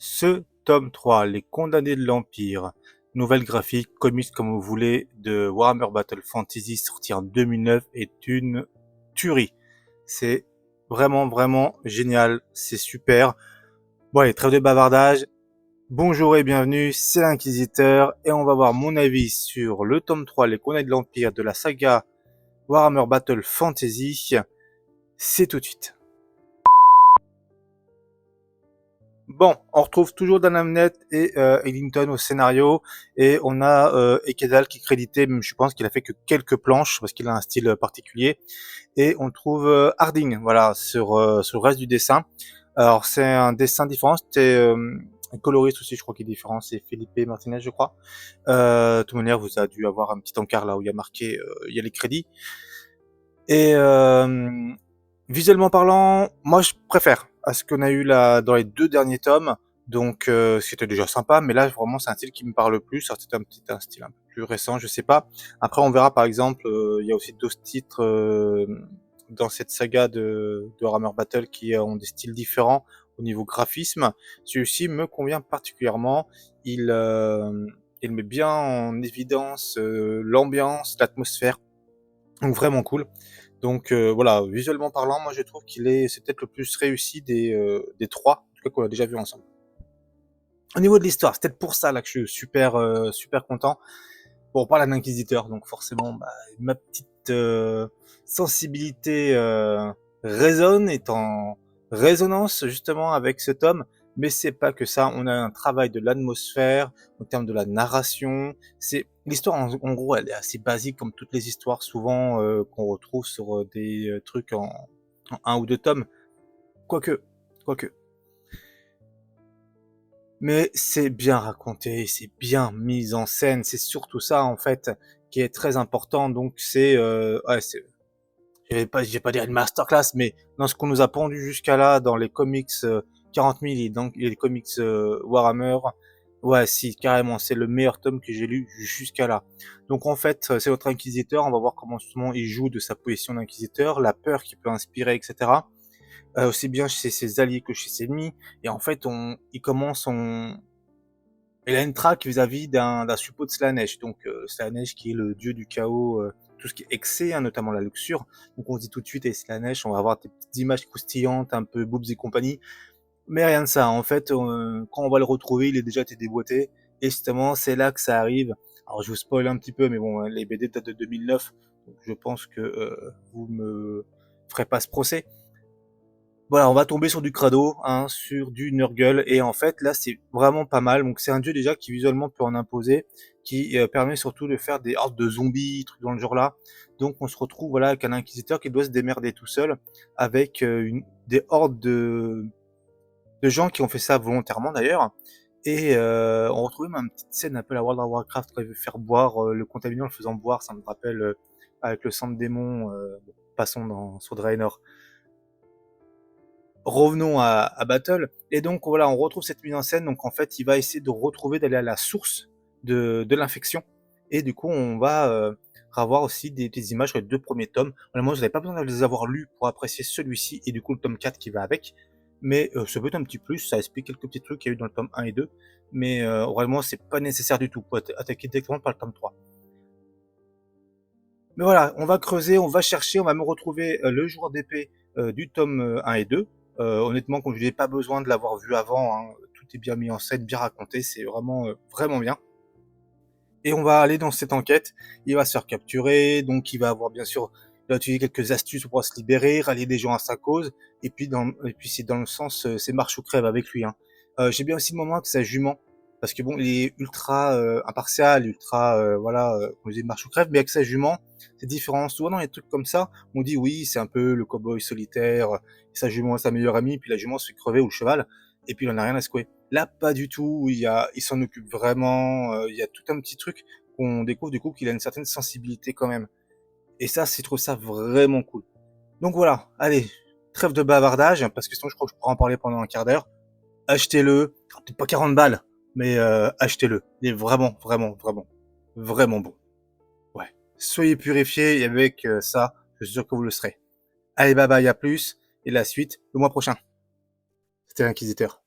Ce tome 3, Les Condamnés de l'Empire, nouvelle graphique, comics comme vous voulez, de Warhammer Battle Fantasy, sorti en 2009, est une tuerie. C'est vraiment génial, c'est super. Bon allez, trêve de bavardage. Bonjour et bienvenue, c'est l'Inquisiteur, et on va voir mon avis sur le tome 3, Les Condamnés de l'Empire, de la saga Warhammer Battle Fantasy. C'est tout de suite. Bon, on retrouve toujours Dan Abnett et Ellington au scénario, et on a Ekedal qui est crédité, même je pense qu'il a fait que quelques planches parce qu'il a un style particulier, et on trouve Harding, voilà, sur le reste du dessin. Alors c'est un dessin différent, c'était un coloriste aussi, je crois qu'il est différent, c'est Felipe Martinez, je crois. De toute manière, vous avez dû avoir un petit encart là où il y a marqué, il y a les crédits. Et visuellement parlant, moi je préfère à ce qu'on a eu là dans les deux derniers tomes. Donc c'était déjà sympa, mais là vraiment c'est un style qui me parle plus. Alors, c'est un style un peu plus récent, je sais pas. Après on verra par exemple, il y a aussi d'autres titres dans cette saga de Warhammer Battle qui ont des styles différents au niveau graphisme. Celui-ci me convient particulièrement. Il, euh, il met bien en évidence l'ambiance, l'atmosphère. Donc vraiment cool. Donc voilà, visuellement parlant, moi je trouve c'est peut-être le plus réussi des trois, en tout cas qu'on a déjà vu ensemble. Au niveau de l'histoire, c'est peut-être pour ça là que je suis super content. Bon, on parle d'un inquisiteur, donc forcément, ma petite sensibilité résonne, est en résonance justement avec ce tome. Mais c'est pas que ça. On a un travail de l'atmosphère, en termes de la narration. C'est l'histoire en gros, elle est assez basique comme toutes les histoires souvent qu'on retrouve sur des trucs en un ou deux tomes. Quoique, quoique. Mais c'est bien raconté, c'est bien mis en scène, c'est surtout ça en fait qui est très important. Donc je vais pas dire une masterclass, mais dans ce qu'on nous a pondu jusqu'à là, dans les comics 40 000 et donc les comics Warhammer, ouais, si carrément, c'est le meilleur tome que j'ai lu jusqu'à là. Donc en fait, c'est notre inquisiteur, on va voir comment justement il joue de sa position d'inquisiteur, la peur qu'il peut inspirer, etc. Aussi bien chez ses alliés que chez ses ennemis. Et en fait, il a une traque vis-à-vis d'un suppôt de Slanesh. Donc Slanesh qui est le dieu du chaos, tout ce qui est excès, hein, notamment la luxure. Donc on se dit tout de suite, et Slanesh, on va avoir des petites images croustillantes, un peu boobs et compagnie. Mais rien de ça. En fait, quand on va le retrouver, il est déjà été déboîté. Et justement, c'est là que ça arrive. Alors je vous spoil un petit peu, mais bon, les BD datent de 2009. Donc je pense que vous me ferez pas ce procès. Voilà, on va tomber sur du crado, hein, sur du Nurgle, et en fait là c'est vraiment pas mal. Donc c'est un dieu déjà qui visuellement peut en imposer, qui permet surtout de faire des hordes de zombies, trucs dans le genre là. Donc on se retrouve voilà avec un inquisiteur qui doit se démerder tout seul, avec des hordes de gens qui ont fait ça volontairement d'ailleurs. Et on retrouve même une petite scène un peu à la World of Warcraft quand il veut faire boire le contaminant en le faisant boire, ça me rappelle avec le sang de démon, passons sur Draenor. Revenons à Battle. Et donc voilà, on retrouve cette mise en scène. Donc en fait, il va essayer de retrouver, d'aller à la source de l'infection. Et du coup, on va avoir aussi des images sur les deux premiers tomes. Moi, je n'avais pas besoin de les avoir lus pour apprécier celui-ci et du coup le tome 4 qui va avec. Mais ça peut être un petit plus, ça explique quelques petits trucs qu'il y a eu dans le tome 1 et 2. Mais vraiment, c'est pas nécessaire du tout pour attaquer directement par le tome 3. Mais voilà, on va creuser, on va chercher, on va me retrouver le joueur d'épée du tome 1 et 2. Honnêtement, comme je n'ai pas besoin de l'avoir vu avant, hein, tout est bien mis en scène, bien raconté, c'est vraiment bien. Et on va aller dans cette enquête, il va se faire capturer, donc il va avoir bien sûr, il va utiliser quelques astuces pour se libérer, rallier des gens à sa cause, et puis c'est dans le sens, c'est marche ou crève avec lui. Hein. J'ai bien aussi le moment que sa jument, parce que bon, il est ultra impartial, ultra, voilà, comme je dis, marche ou crève, mais avec sa jument, c'est différent. Souvent dans les trucs comme ça, on dit oui, c'est un peu le cowboy solitaire, sa jument est sa meilleure amie, puis la jument se fait crever, ou le cheval, et puis il en a rien à secouer. Là, pas du tout. Il s'en occupe vraiment. Il y a tout un petit truc qu'on découvre du coup qu'il a une certaine sensibilité quand même. Et ça, je trouve ça vraiment cool. Donc voilà. Allez, trêve de bavardage parce que sinon je crois que je pourrais en parler pendant un quart d'heure. Achetez-le. Peut-être pas 40 balles, mais achetez-le. Il est vraiment bon. Ouais. Soyez purifiés et avec ça, je suis sûr que vous le serez. Allez, bye bye, à plus. Et la suite le mois prochain. C'était l'Inquisiteur.